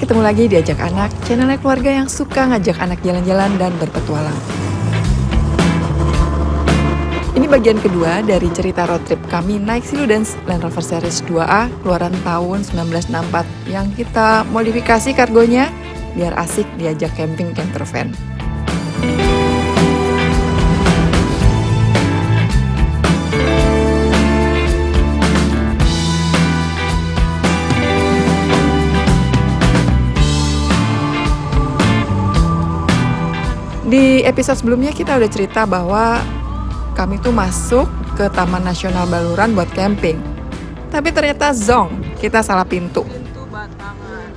ketemu lagi di Ajak Anak, channelnya keluarga yang suka ngajak anak jalan-jalan dan berpetualang. Ini bagian kedua dari cerita road trip kami naik Siludens Land Rover Series 2A keluaran tahun 1964 yang kita modifikasi kargonya biar asik diajak camping camper van. Di episode sebelumnya kita udah cerita bahwa kami tuh masuk ke Taman Nasional Baluran buat camping. Tapi ternyata zong, kita salah pintu.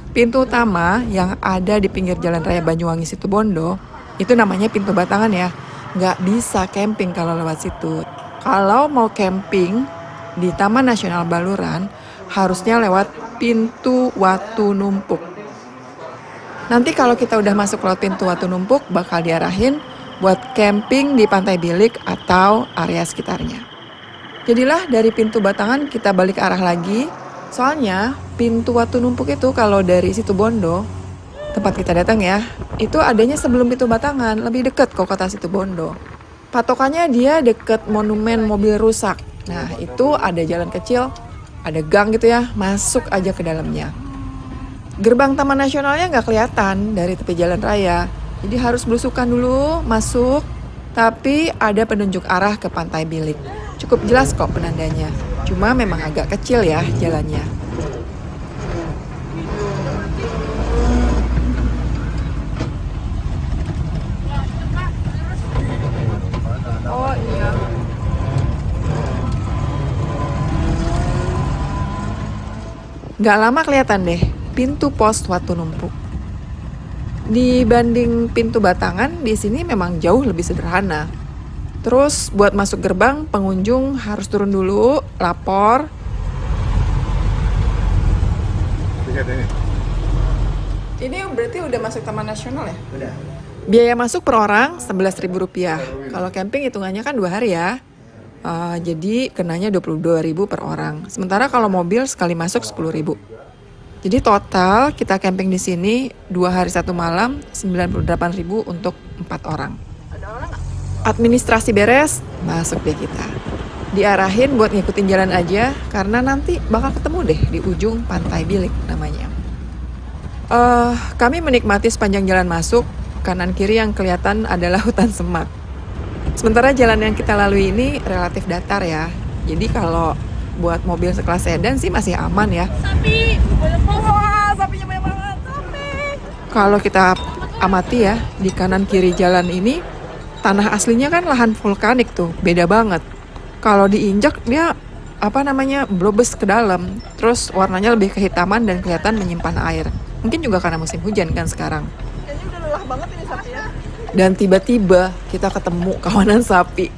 Pintu utama yang ada di pinggir Jalan Raya Banyuwangi Situbondo, itu namanya pintu Batangan ya. Nggak bisa camping kalau lewat situ. Kalau mau camping di Taman Nasional Baluran, harusnya lewat pintu Watu Numpuk. Nanti kalau kita udah masuk lewat pintu Watu Numpuk, bakal diarahin buat camping di Pantai Bilik atau area sekitarnya. Jadilah dari pintu Batangan kita balik arah lagi. Soalnya pintu Watu Numpuk itu kalau dari Situbondo, tempat kita datang ya, itu adanya sebelum pintu Batangan, lebih deket ke kota Situbondo. Patokannya dia deket monumen mobil rusak. Nah itu ada jalan kecil, ada gang gitu ya, masuk aja ke dalamnya. Gerbang Taman Nasionalnya nggak kelihatan dari tepi jalan raya, jadi harus belusukan dulu masuk. Tapi ada penunjuk arah ke Pantai Bilik. Cukup jelas kok penandanya, cuma memang agak kecil ya jalannya. Oh iya. Nggak lama kelihatan deh pintu pos Watu Numpuk. Dibanding pintu Batangan, di sini memang jauh lebih sederhana. Terus buat masuk gerbang, pengunjung harus turun dulu, lapor. Ini berarti udah masuk Taman Nasional ya? Udah. Biaya masuk per orang Rp11.000. Kalau camping hitungannya kan 2 hari ya. Jadi kenanya Rp22.000 per orang. Sementara kalau mobil sekali masuk Rp10.000. Jadi total kita camping di sini 2 hari 1 malam 98.000 untuk 4 orang. Administrasi beres, masuk deh kita. Diarahin buat ngikutin jalan aja karena nanti bakal ketemu deh di ujung Pantai Bilik namanya. Kami menikmati sepanjang jalan masuk, kanan kiri yang kelihatan adalah hutan semak. Sementara jalan yang kita lalui ini relatif datar ya. Jadi kalau buat mobil sekelas sedan sih masih aman ya. Sapi, wah sapinya banyak banget, sapi. Kalau kita amati ya, di kanan kiri jalan ini, tanah aslinya kan lahan vulkanik tuh, beda banget. Kalau diinjak dia, blobes ke dalam, terus warnanya lebih kehitaman dan kelihatan menyimpan air. Mungkin juga karena musim hujan kan sekarang. Kayaknya udah lelah banget ini sapinya. Dan tiba-tiba kita ketemu kawanan sapi.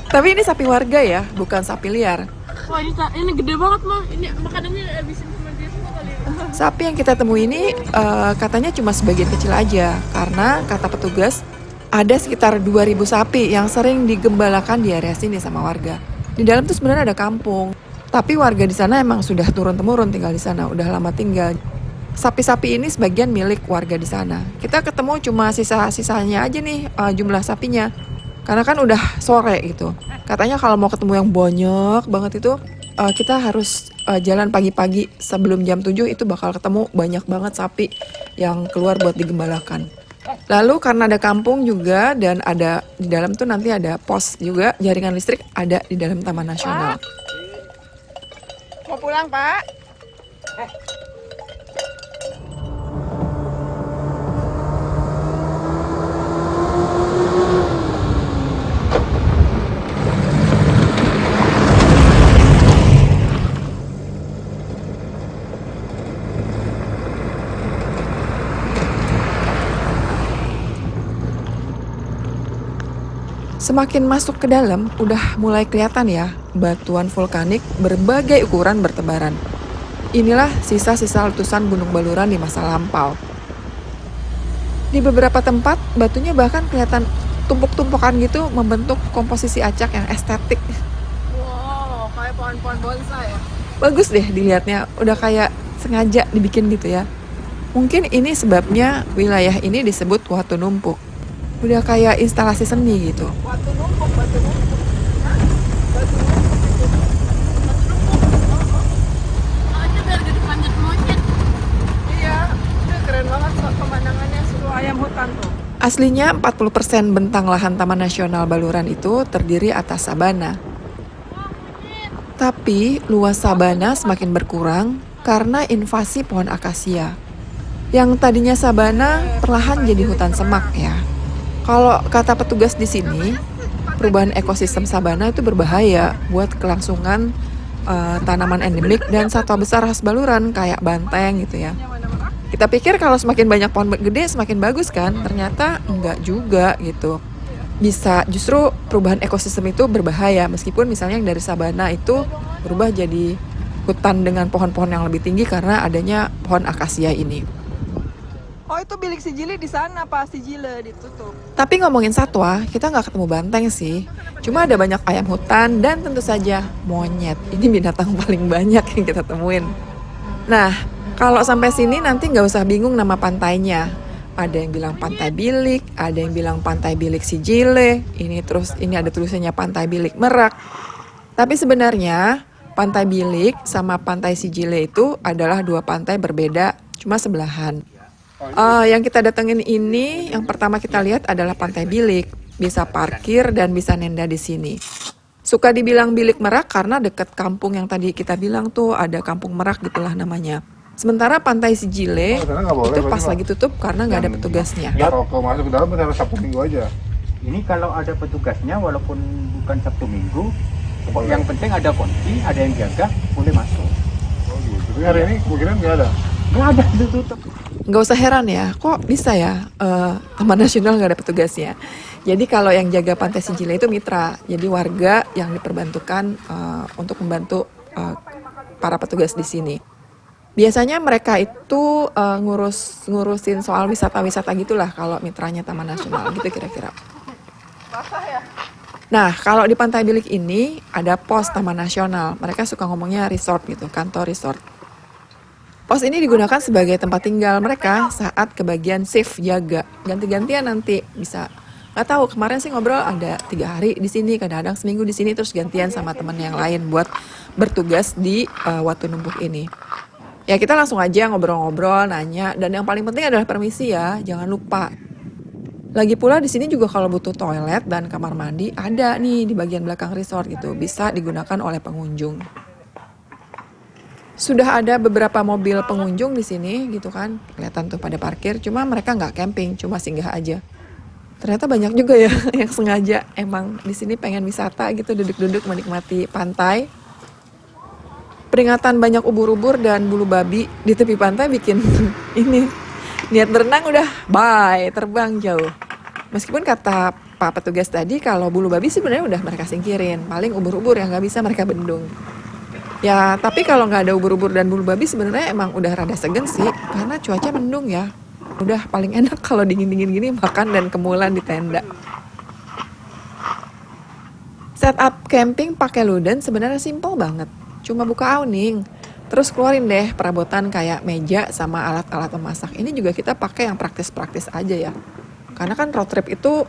Tapi ini sapi warga ya, bukan sapi liar. Wah ini gede banget mah, ini makanannya habisin sama dia semua kali. Sapi yang kita temui ini katanya cuma sebagian kecil aja, karena kata petugas ada sekitar 2.000 sapi yang sering digembalakan di area sini sama warga. Di dalam tuh sebenarnya ada kampung, tapi warga di sana emang sudah turun-temurun tinggal di sana, udah lama tinggal. Sapi-sapi ini sebagian milik warga di sana. Kita ketemu cuma sisa-sisanya aja nih jumlah sapinya. Karena kan udah sore gitu. Katanya kalau mau ketemu yang banyak banget itu kita harus jalan pagi-pagi sebelum jam 7 itu bakal ketemu banyak banget sapi yang keluar buat digembalakan. Lalu karena ada kampung juga dan ada di dalam tuh nanti ada pos juga, jaringan listrik ada di dalam Taman Nasional. Mau pulang Pak? Semakin masuk ke dalam, udah mulai kelihatan ya, batuan vulkanik berbagai ukuran bertebaran. Inilah sisa-sisa letusan Gunung Baluran di masa lampau. Di beberapa tempat, batunya bahkan kelihatan tumpuk-tumpukan gitu, membentuk komposisi acak yang estetik. Wow, kayak pohon-pohon bonsai ya. Bagus deh dilihatnya, udah kayak sengaja dibikin gitu ya. Mungkin ini sebabnya wilayah ini disebut Watu Numpuk. Udah kayak instalasi seni gitu. Batu numpuk. Batu numpuk. Aja biar jadi panjat monyet. Iya, udah keren banget pemandangannya, seluruh ayam hutan tuh. Aslinya 40% bentang lahan Taman Nasional Baluran itu terdiri atas sabana. Tapi luas sabana semakin berkurang karena invasi pohon akasia. Yang tadinya sabana perlahan jadi hutan semak ya. Kalau kata petugas di sini, perubahan ekosistem sabana itu berbahaya buat kelangsungan tanaman endemik dan satwa besar khas Baluran kayak banteng gitu ya. Kita pikir kalau semakin banyak pohon gede semakin bagus kan? Ternyata enggak juga gitu. Bisa justru perubahan ekosistem itu berbahaya meskipun misalnya yang dari sabana itu berubah jadi hutan dengan pohon-pohon yang lebih tinggi karena adanya pohon akasia ini. Oh, itu bilik si Jili di sana, Pak. Si Jile ditutup. Tapi ngomongin satwa, kita nggak ketemu banteng sih. Cuma ada banyak ayam hutan dan tentu saja monyet. Ini binatang paling banyak yang kita temuin. Nah, kalau sampai sini nanti nggak usah bingung nama pantainya. Ada yang bilang Pantai Bilik, ada yang bilang Pantai Bilik si Jile. Ini ada tulisannya Pantai Bilik Merak. Tapi sebenarnya Pantai Bilik sama Pantai Sijile itu adalah dua pantai berbeda, cuma sebelahan. Yang kita datengin ini, yang pertama kita lihat adalah Pantai Bilik. Bisa parkir dan bisa nenda di sini. Suka dibilang Bilik Merak karena deket kampung yang tadi kita bilang tuh, ada Kampung Merak gitulah namanya. Sementara Pantai Sijile itu pas lagi tutup karena nggak ada petugasnya. Ya, kalau masuk ke dalam harus Sabtu Minggu aja. Ini kalau ada petugasnya walaupun bukan Sabtu Minggu, yang penting ada kunci, ada yang jaga, boleh masuk. Oh gitu. Tapi hari ini kemungkinan nggak ada. Nggak ada, itu tutup. Nggak usah heran ya, kok bisa ya Taman Nasional nggak ada petugasnya. Jadi kalau yang jaga Pantai Sijile itu mitra, jadi warga yang diperbantukan untuk membantu para petugas di sini. Biasanya mereka itu ngurusin soal wisata-wisata gitulah kalau mitranya Taman Nasional gitu kira-kira. Nah, kalau di Pantai Bilik ini ada pos Taman Nasional. Mereka suka ngomongnya resort gitu, kantor resort. Pos ini digunakan sebagai tempat tinggal mereka saat kebagian shift jaga. Ganti-gantian nanti bisa. Nggak tahu, kemarin sih ngobrol ada 3 hari di sini, kadang-kadang seminggu di sini, terus gantian sama teman yang lain buat bertugas di Watu Numpuk ini. Ya kita langsung aja ngobrol-ngobrol, nanya, dan yang paling penting adalah permisi ya, jangan lupa. Lagi pula di sini juga kalau butuh toilet dan kamar mandi ada nih di bagian belakang resort gitu, bisa digunakan oleh pengunjung. Sudah ada beberapa mobil pengunjung di sini gitu kan, kelihatan tuh pada parkir, cuma mereka nggak camping, cuma singgah aja. Ternyata banyak juga ya yang sengaja emang di sini pengen wisata gitu, duduk-duduk menikmati pantai. Peringatan banyak ubur-ubur dan bulu babi di tepi pantai bikin ini niat berenang udah bye, terbang jauh. Meskipun kata Pak petugas tadi kalau bulu babi sebenarnya udah mereka singkirin, paling ubur-ubur yang nggak bisa mereka bendung. Ya, tapi kalau nggak ada ubur-ubur dan bulu babi sebenarnya emang udah rada segen sih, karena cuaca mendung ya. Udah paling enak kalau dingin-dingin gini makan dan kemulan di tenda. Setup camping pakai luden sebenarnya simple banget. Cuma buka awning, terus keluarin deh perabotan kayak meja sama alat-alat memasak. Ini juga kita pakai yang praktis-praktis aja ya. Karena kan road trip itu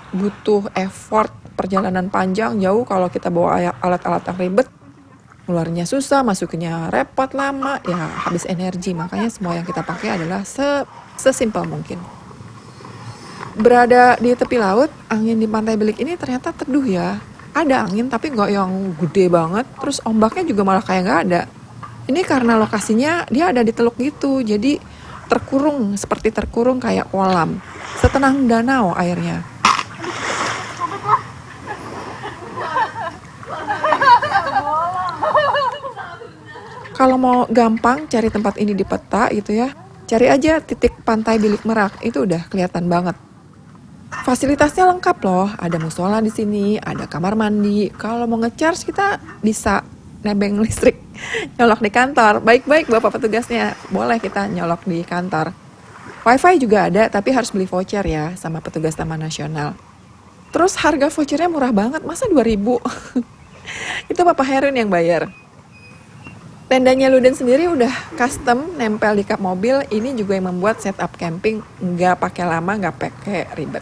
butuh effort, perjalanan panjang jauh kalau kita bawa alat-alat yang ribet. Keluarnya susah, masuknya repot, lama, ya habis energi. Makanya semua yang kita pakai adalah sesimpel mungkin. Berada di tepi laut, angin di Pantai Bilik ini ternyata teduh ya. Ada angin tapi nggak yang gede banget, terus ombaknya juga malah kayak nggak ada. Ini karena lokasinya dia ada di teluk gitu, jadi seperti terkurung kayak kolam. Setenang danau airnya. Kalau mau gampang cari tempat ini di peta gitu ya, cari aja titik Pantai Bilik Merak, itu udah kelihatan banget. Fasilitasnya lengkap loh, ada musola di sini, ada kamar mandi. Kalau mau nge-charge kita bisa nebeng listrik, nyolok di kantor. Baik-baik bapak petugasnya, boleh kita nyolok di kantor. Wifi juga ada, tapi harus beli voucher ya sama petugas Taman Nasional. Terus harga vouchernya murah banget, masa 2.000? Itu Bapak Herin yang bayar. Tendanya Luden sendiri udah custom nempel di kap mobil. Ini juga yang membuat setup camping nggak pakai lama, nggak pakai ribet.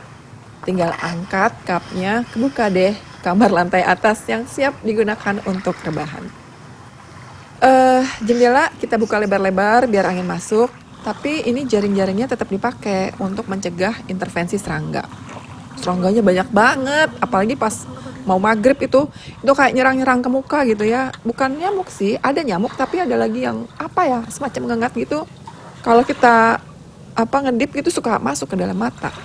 Tinggal angkat kapnya, kebuka deh kamar lantai atas yang siap digunakan untuk rebahan. Jendela kita buka lebar-lebar biar angin masuk. Tapi ini jaring-jaringnya tetap dipakai untuk mencegah intervensi serangga. Serangganya banyak banget, apalagi pas mau maghrib itu kayak nyerang-nyerang ke muka gitu ya. Bukan nyamuk sih, ada nyamuk tapi ada lagi yang semacam ngengat gitu. Kalau kita ngedip gitu suka masuk ke dalam mata.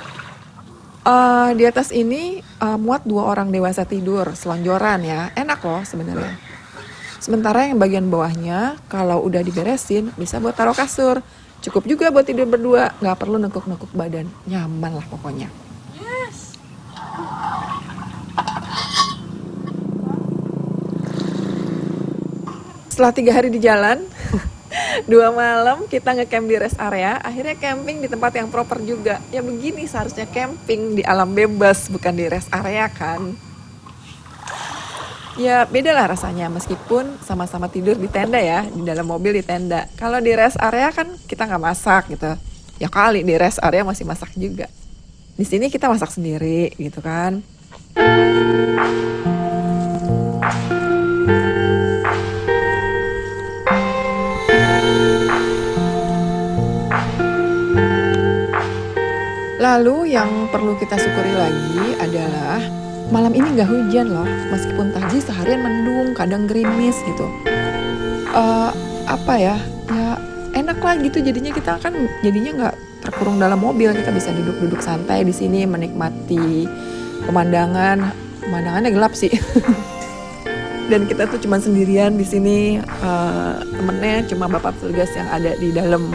Di atas ini muat 2 orang dewasa tidur selonjoran ya, enak loh sebenarnya. Sementara yang bagian bawahnya kalau udah diberesin bisa buat taruh kasur. Cukup juga buat tidur berdua, nggak perlu nekuk-nekuk badan, nyaman lah pokoknya. Yes. Setelah 3 hari di jalan, 2 malam kita ngecamp di rest area, akhirnya camping di tempat yang proper juga. Ya begini seharusnya camping di alam bebas, bukan di rest area kan. Ya beda lah rasanya meskipun sama-sama tidur di tenda ya, di dalam mobil di tenda. Kalau di rest area kan kita nggak masak gitu. Ya kali di rest area masih masak juga. Di sini kita masak sendiri gitu kan. Lalu yang perlu kita syukuri lagi adalah malam ini nggak hujan loh, meskipun tadi seharian mendung, kadang gerimis gitu. Ya enak lah gitu jadinya kita kan nggak terkurung dalam mobil, kita bisa duduk-duduk santai di sini menikmati pemandangannya gelap sih. Dan kita tuh cuma sendirian di sini, temennya cuma bapak petugas yang ada di dalam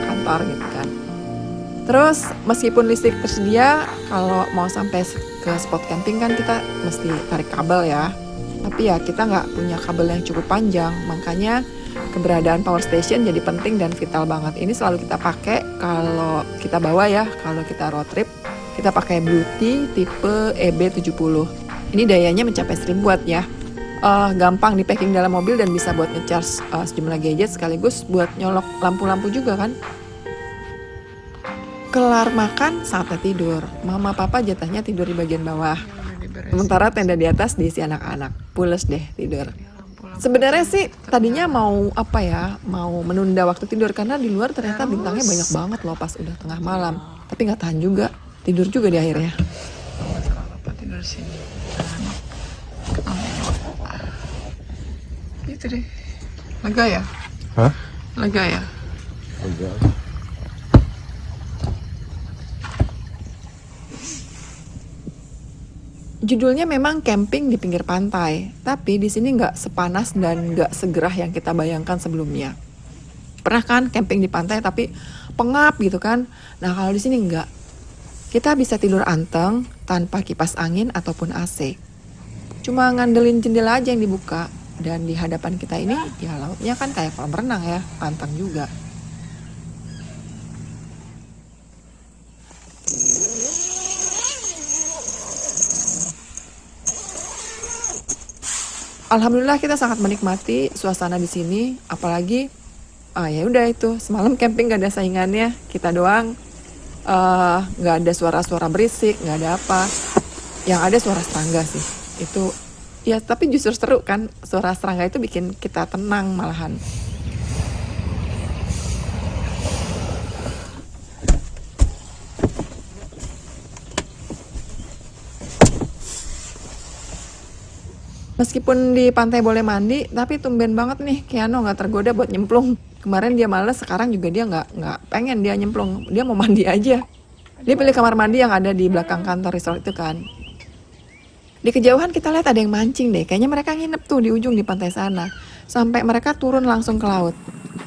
kantor gitu kan. Terus meskipun listrik tersedia, kalau mau sampai ke spot camping kan kita mesti tarik kabel ya. Tapi ya kita nggak punya kabel yang cukup panjang, makanya keberadaan power station jadi penting dan vital banget. Ini selalu kita pakai kalau kita bawa ya, kalau kita road trip kita pakai Bluetooth tipe EB70. Ini dayanya mencapai 1000 watt ya. Gampang di packing dalam mobil dan bisa buat ngecharge sejumlah gadget sekaligus buat nyolok lampu-lampu juga kan. Kelar makan saatnya tidur. Mama papa jatahnya tidur di bagian bawah. Sementara tenda di atas diisi anak-anak. Pules deh tidur. Sebenarnya sih tadinya mau menunda waktu tidur karena di luar ternyata bintangnya banyak banget loh pas udah tengah malam. Tapi nggak tahan juga, tidur juga di akhirnya. Tidur sini. Gitu deh. Lega ya? Hah? Lega ya? Enggak. Judulnya memang camping di pinggir pantai, tapi di sini nggak sepanas dan nggak segerah yang kita bayangkan sebelumnya. Pernah kan camping di pantai tapi pengap gitu kan? Nah kalau di sini nggak. Kita bisa tidur anteng tanpa kipas angin ataupun AC. Cuma ngandelin jendela aja yang dibuka dan di hadapan kita ini ya lautnya kan kayak kolam renang ya, pantang juga. Alhamdulillah kita sangat menikmati suasana di sini, apalagi ya udah itu semalam camping gak ada saingannya, kita doang, nggak ada suara-suara berisik, nggak ada apa, yang ada suara serangga sih, itu ya tapi justru seru kan, suara serangga itu bikin kita tenang malahan. Meskipun di pantai boleh mandi, tapi tumben banget nih Keanu nggak tergoda buat nyemplung. Kemarin dia males, sekarang juga dia nggak pengen dia nyemplung, dia mau mandi aja. Dia pilih kamar mandi yang ada di belakang kantor resort itu kan. Di kejauhan kita lihat ada yang mancing deh, kayaknya mereka nginep tuh di ujung di pantai sana. Sampai mereka turun langsung ke laut.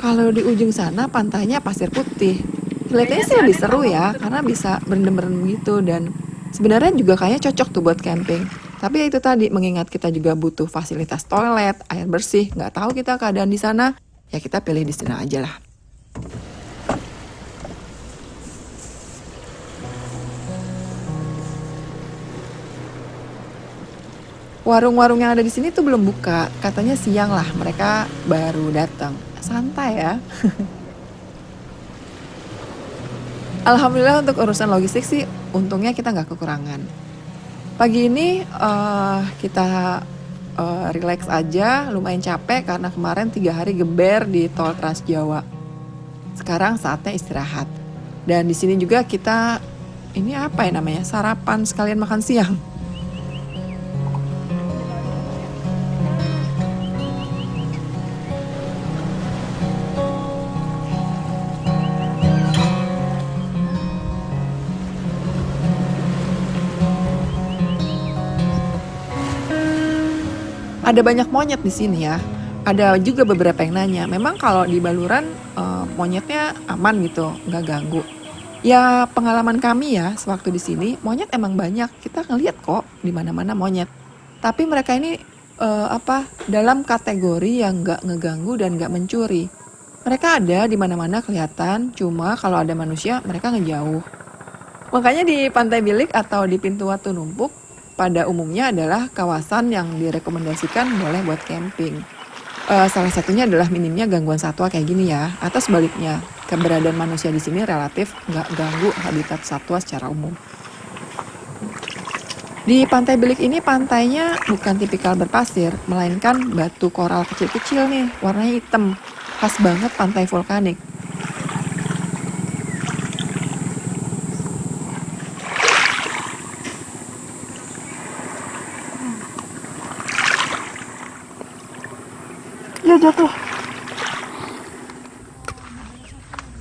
Kalau di ujung sana pantainya pasir putih. Kelihatannya sih lebih seru ya, karena bisa berendam-berendam gitu dan sebenarnya juga kayaknya cocok tuh buat camping. Tapi ya itu tadi, mengingat kita juga butuh fasilitas toilet, air bersih, nggak tahu kita keadaan di sana, ya kita pilih di sini aja lah. Warung-warung yang ada di sini tuh belum buka. Katanya siang lah, mereka baru datang. Santai ya. Alhamdulillah untuk urusan logistik sih, untungnya kita nggak kekurangan. Pagi ini kita relax aja, lumayan capek karena kemarin 3 hari geber di tol Trans Jawa. Sekarang saatnya istirahat. Dan di sini juga kita, ini apa ya namanya, sarapan sekalian makan siang. Ada banyak monyet di sini ya. Ada juga beberapa yang nanya, memang kalau di Baluran monyetnya aman gitu, nggak ganggu. Ya pengalaman kami ya, sewaktu di sini monyet emang banyak. Kita ngeliat kok di mana-mana monyet. Tapi mereka ini dalam kategori yang nggak ngeganggu dan nggak mencuri. Mereka ada di mana-mana kelihatan, cuma kalau ada manusia mereka ngejauh. Makanya di Pantai Bilik atau di Pintu Watu Numpuk pada umumnya adalah kawasan yang direkomendasikan boleh buat camping. Salah satunya adalah minimnya gangguan satwa kayak gini ya, atau sebaliknya, keberadaan manusia di sini relatif nggak ganggu habitat satwa secara umum. Di Pantai Bilik ini pantainya bukan tipikal berpasir, melainkan batu koral kecil-kecil nih, warnanya hitam, khas banget pantai vulkanik. Ya jatuh.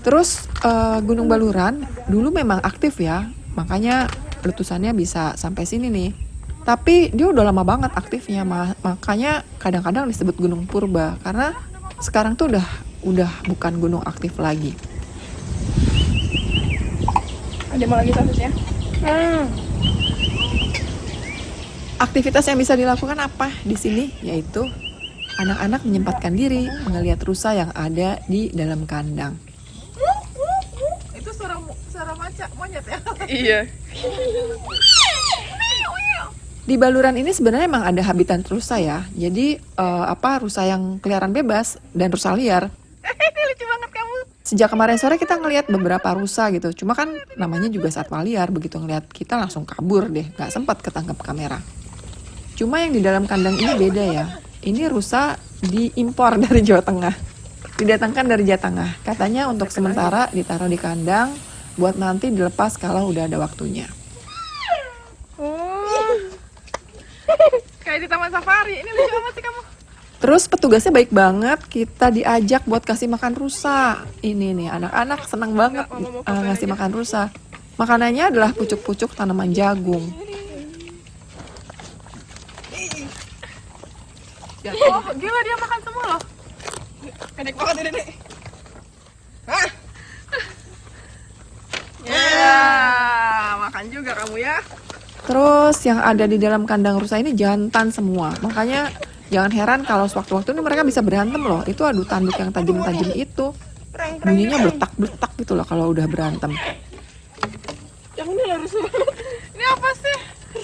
Terus Gunung Baluran dulu memang aktif ya, makanya letusannya bisa sampai sini nih. Tapi dia udah lama banget aktifnya, makanya kadang-kadang disebut Gunung Purba karena sekarang tuh udah bukan gunung aktif lagi. Ada mau lagi statusnya? Aktivitas yang bisa dilakukan apa di sini? Yaitu anak-anak menyempatkan diri melihat rusa yang ada di dalam kandang. Itu suara monyet ya? Iya. Di Baluran ini sebenarnya emang ada habitat rusa ya. Jadi rusa yang keliaran bebas dan rusa liar. Ini lucu banget kamu. Sejak kemarin sore kita ngelihat beberapa rusa gitu. Cuma kan namanya juga satwa liar. Begitu ngelihat kita langsung kabur deh. Gak sempat ketangkap kamera. Cuma yang di dalam kandang ini beda ya. Ini rusa diimpor dari Jawa Tengah. Didatangkan dari Jawa Tengah. Katanya untuk sementara ditaruh di kandang buat nanti dilepas kalau udah ada waktunya. Oh. Kayak di taman safari. Ini lucu banget sih kamu. Terus petugasnya baik banget, kita diajak buat kasih makan rusa. Ini nih, anak-anak senang banget ngasih makan rusa. Makanannya adalah pucuk-pucuk tanaman jagung. Oh, gila dia makan semua loh. Kedek banget ini nih. Hah? Ya, makan juga kamu ya. Terus yang ada di dalam kandang rusa ini jantan semua. Makanya jangan heran kalau sewaktu-waktu ini mereka bisa berantem loh. Itu adu tanduk yang tajam-tajam itu. Bunyinya bletak-bletak gitu loh kalau udah berantem. Yang ini harus banget. Ini apa sih?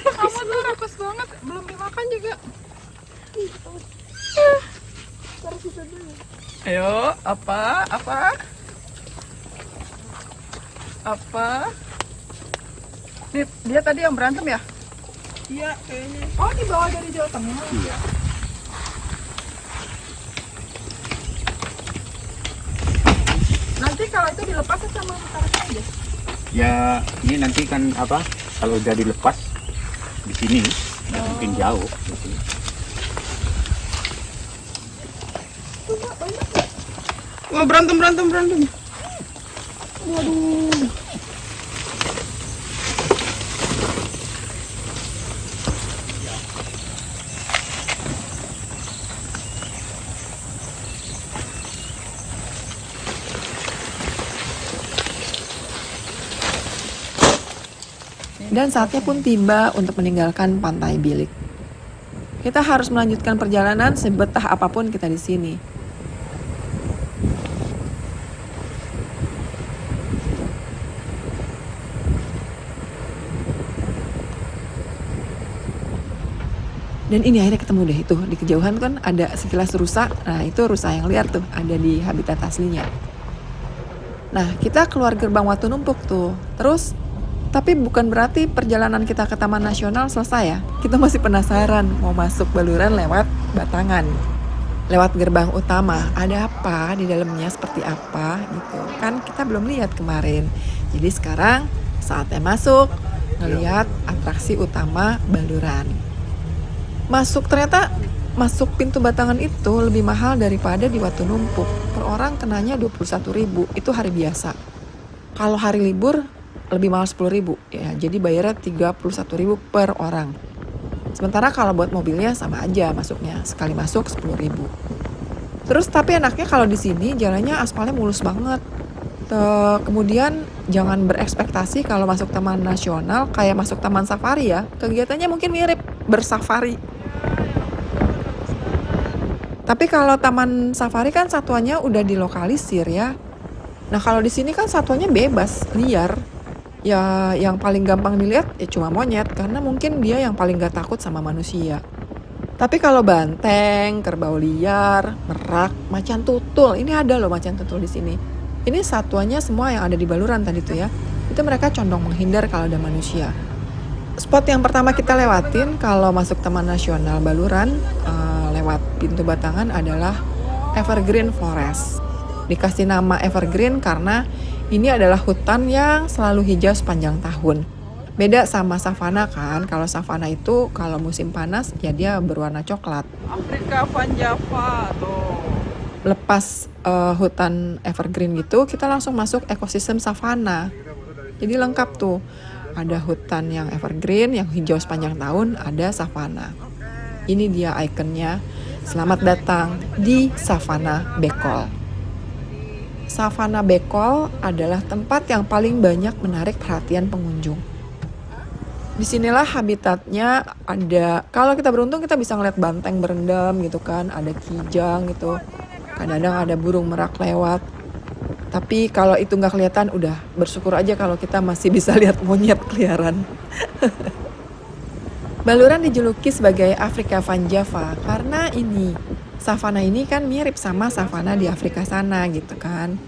Kamu tuh rakus banget. Belum dimakan juga. Ayo, apa? Dia tadi yang berantem ya? Iya, kayaknya. Oh, dibawa dari Jawa Tengah. Iya. Nanti kalau itu dilepas sama taruh aja. Ya, ini nanti kan kalau udah dilepas di sini, nggak mungkin jauh. Gitu. Wah, berantem. Waduh. Dan saatnya pun tiba untuk meninggalkan Pantai Bilik. Kita harus melanjutkan perjalanan sebetah apapun kita di sini. Dan ini akhirnya ketemu deh itu di kejauhan kan ada sekilas rusa. Nah itu rusa yang liar tuh ada di habitat aslinya. Nah kita keluar gerbang Watu Numpuk tuh. Terus tapi bukan berarti perjalanan kita ke Taman Nasional selesai ya. Kita masih penasaran mau masuk Baluran lewat Batangan. Lewat gerbang utama, ada apa di dalamnya seperti apa gitu. Kan kita belum lihat kemarin. Jadi sekarang saatnya masuk ngelihat atraksi utama Baluran. Ternyata masuk pintu Batangan itu lebih mahal daripada di Watu Numpuk. Per orang kenanya 21.000, itu hari biasa. Kalau hari libur lebih mahal 10.000 ya, jadi bayarnya 31.000 per orang. Sementara kalau buat mobilnya sama aja masuknya, sekali masuk 10.000. Terus tapi enaknya kalau di sini jalannya aspalnya mulus banget. Kemudian jangan berekspektasi kalau masuk Taman Nasional kayak masuk Taman Safari ya. Kegiatannya mungkin mirip bersafari. Tapi kalau Taman Safari kan satuannya udah dilokalisir ya. Nah kalau di sini kan satuannya bebas, liar. Ya yang paling gampang dilihat ya cuma monyet karena mungkin dia yang paling gak takut sama manusia. Tapi kalau banteng, kerbau liar, merak, macan tutul, ini ada loh macan tutul di sini. Ini satuannya semua yang ada di Baluran tadi tuh ya. Itu mereka condong menghindar kalau ada manusia. Spot yang pertama kita lewatin kalau masuk Taman Nasional Baluran lewat pintu Batangan adalah Evergreen Forest. Dikasih nama Evergreen karena ini adalah hutan yang selalu hijau sepanjang tahun. Beda sama savana kan, kalau savana itu kalau musim panas ya dia berwarna coklat. Afrika Van Java tuh. Lepas hutan evergreen gitu, kita langsung masuk ekosistem savana. Jadi lengkap tuh. Ada hutan yang evergreen, yang hijau sepanjang tahun, ada savana. Ini dia ikonnya. Selamat datang di Savana Bekol. Savana Bekol adalah tempat yang paling banyak menarik perhatian pengunjung. Disinilah habitatnya ada, kalau kita beruntung kita bisa ngeliat banteng berendam gitu kan, ada kijang gitu. Kadang-kadang ada burung merak lewat. Tapi kalau itu nggak kelihatan, udah bersyukur aja kalau kita masih bisa lihat monyet keliaran. Baluran dijuluki sebagai Afrika Van Java karena ini, savana ini kan mirip sama savana di Afrika sana gitu kan.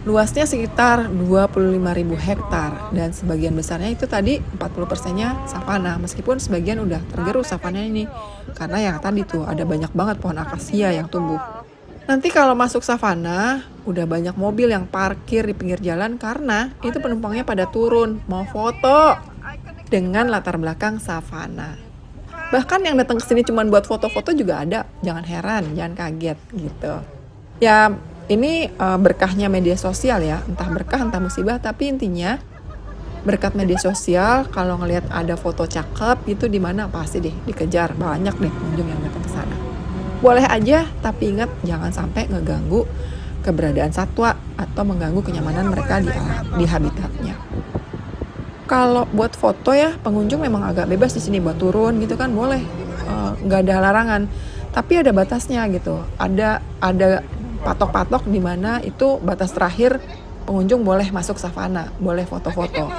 Luasnya sekitar 25.000 hektar dan sebagian besarnya itu tadi 40%-nya savana. Meskipun sebagian udah tergerus savana ini karena yang tadi tuh ada banyak banget pohon akasia yang tumbuh. Nanti kalau masuk savana udah banyak mobil yang parkir di pinggir jalan karena itu penumpangnya pada turun mau foto dengan latar belakang savana. Bahkan yang datang ke sini cuma buat foto-foto juga ada. Jangan heran, jangan kaget gitu. Ya ini berkahnya media sosial ya, entah berkah entah musibah, tapi intinya berkat media sosial kalau ngelihat ada foto cakep gitu di mana pasti deh dikejar, banyak deh pengunjung yang datang ke sana. Boleh aja, tapi ingat jangan sampai ngeganggu keberadaan satwa atau mengganggu kenyamanan mereka di habitatnya. Kalau buat foto ya pengunjung memang agak bebas di sini buat turun gitu kan boleh, nggak ada larangan. Tapi ada batasnya gitu, ada patok-patok di mana itu batas terakhir pengunjung boleh masuk savana, boleh foto-foto.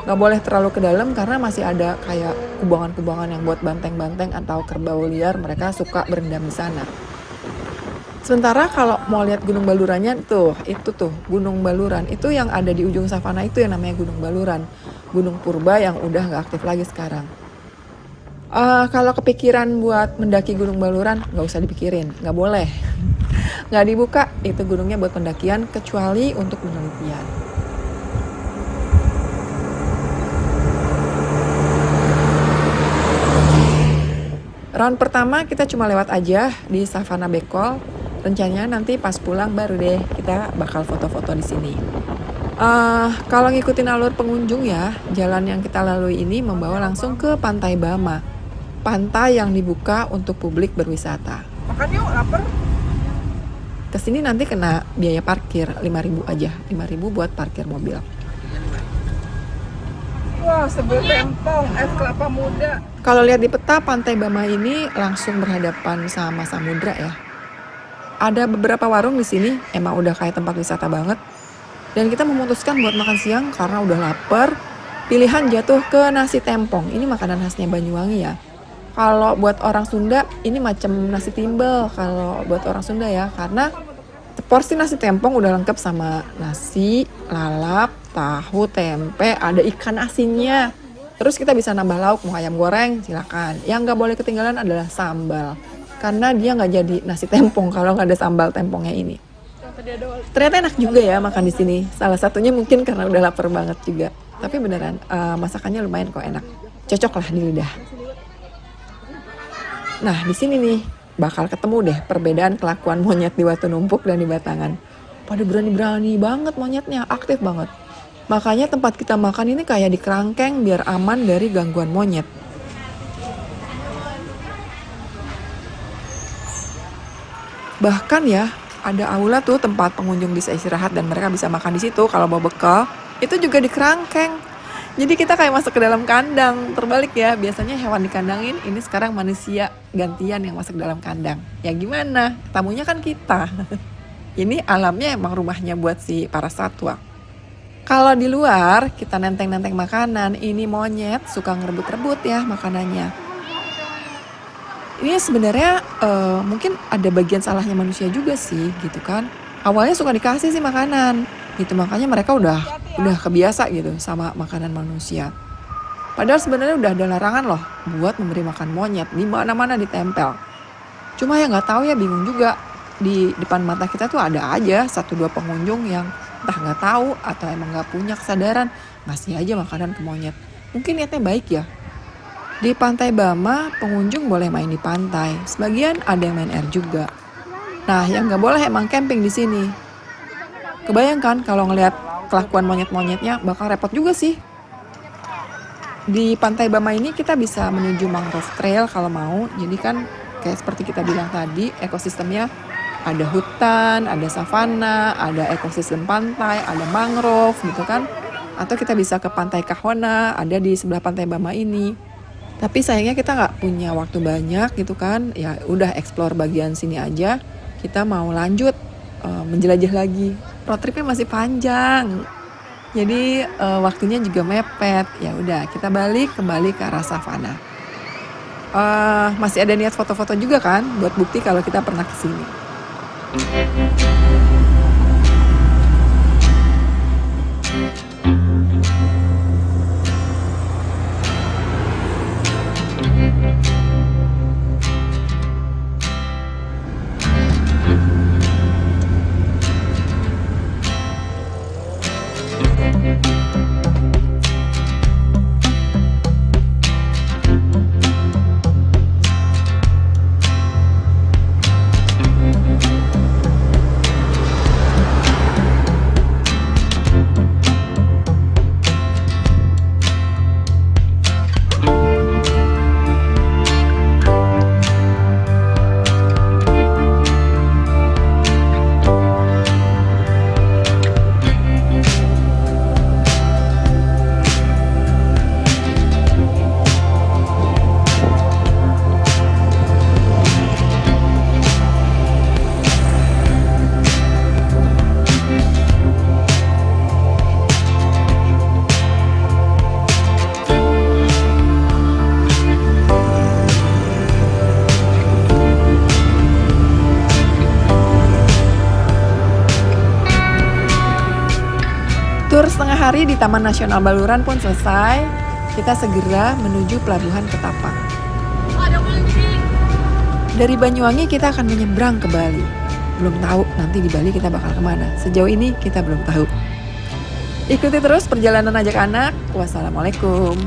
Nggak boleh terlalu ke dalam karena masih ada kayak kubangan-kubangan yang buat banteng-banteng atau kerbau liar, mereka suka berendam di sana. Sementara kalau mau lihat Gunung Balurannya itu tuh Gunung Baluran itu yang ada di ujung savana itu yang namanya Gunung Baluran, Gunung Purba yang udah nggak aktif lagi sekarang. Kalau kepikiran buat mendaki Gunung Baluran nggak usah dipikirin, nggak boleh, nggak dibuka itu gunungnya buat pendakian kecuali untuk penelitian. Round pertama kita cuma lewat aja di Savana Bekol. Rencananya nanti pas pulang baru deh kita bakal foto-foto di sini. Kalau ngikutin alur pengunjung ya, jalan yang kita lalui ini membawa langsung ke Pantai Bama. Pantai yang dibuka untuk publik berwisata. Makan yuk, lapar. Kesini nanti kena biaya parkir 5.000 aja, 5.000 buat parkir mobil. Wah, sebel tempong, es kelapa muda. Kalau lihat di peta, Pantai Bama ini langsung berhadapan sama samudra ya. Ada beberapa warung di sini, emang udah kayak tempat wisata banget. Dan kita memutuskan buat makan siang karena udah lapar. Pilihan jatuh ke nasi tempong. Ini makanan khasnya Banyuwangi ya. Kalau buat orang Sunda ini macam nasi timbel kalau buat orang Sunda ya, karena porsi nasi tempong udah lengkap sama nasi, lalap, tahu, tempe, ada ikan asinnya. Terus kita bisa nambah lauk, mau ayam goreng silakan. Yang nggak boleh ketinggalan adalah sambal, karena dia nggak jadi nasi tempong kalau nggak ada sambal tempongnya ini. Ternyata enak juga ya makan di sini. Salah satunya mungkin karena udah lapar banget juga. Tapi beneran masakannya lumayan kok, enak. Cocok lah di lidah. Nah di sini nih bakal ketemu deh perbedaan kelakuan monyet di Watu Numpuk dan di Batangan. Pada berani-berani banget monyetnya, aktif banget. Makanya tempat kita makan ini kayak di kerangkeng biar aman dari gangguan monyet. Bahkan ya ada aula tuh tempat pengunjung bisa istirahat dan mereka bisa makan di situ kalau bawa bekal. Itu juga di kerangkeng. Jadi kita kayak masuk ke dalam kandang. Terbalik ya, biasanya hewan dikandangin, ini sekarang manusia gantian yang masuk dalam kandang. Ya gimana? Tamunya kan kita. Ini alamnya emang rumahnya buat si para satwa. Kalau di luar kita nenteng-nenteng makanan, ini monyet suka ngerebut-rebut ya makanannya. Ini sebenarnya mungkin ada bagian salahnya manusia juga sih gitu kan. Awalnya suka dikasih sih makanan gitu, makanya mereka udah kebiasa gitu sama makanan manusia. Padahal sebenarnya udah ada larangan loh buat memberi makan monyet, di mana-mana ditempel. Cuma ya nggak tahu ya, bingung juga, di depan mata kita tuh ada aja 1-2 pengunjung yang entah nggak tahu atau emang nggak punya kesadaran ngasih aja makanan ke monyet. Mungkin niatnya baik ya. Di Pantai Bama pengunjung boleh main di pantai, sebagian ada yang main air juga. Nah yang nggak boleh emang camping di sini. Kebayangkan kalau ngelihat kelakuan monyet-monyetnya bakal repot juga sih. Di Pantai Bama ini kita bisa menuju mangrove trail kalau mau. Jadi kan kayak seperti kita bilang tadi, ekosistemnya ada hutan, ada savana, ada ekosistem pantai, ada mangrove gitu kan. Atau kita bisa ke Pantai Kahona, ada di sebelah Pantai Bama ini. Tapi sayangnya kita nggak punya waktu banyak gitu kan. Ya udah explore bagian sini aja. Kita mau lanjut menjelajah lagi. Road tripnya masih panjang. Jadi waktunya juga mepet. Ya udah, kita kembali ke arah savana. Masih ada niat foto-foto juga kan buat bukti kalau kita pernah ke sini. Tur setengah hari di Taman Nasional Baluran pun selesai. Kita segera menuju Pelabuhan Ketapang. Dari Banyuwangi kita akan menyeberang ke Bali. Belum tahu nanti di Bali kita bakal kemana. Sejauh ini kita belum tahu. Ikuti terus perjalanan Ajak Anak. Wassalamualaikum.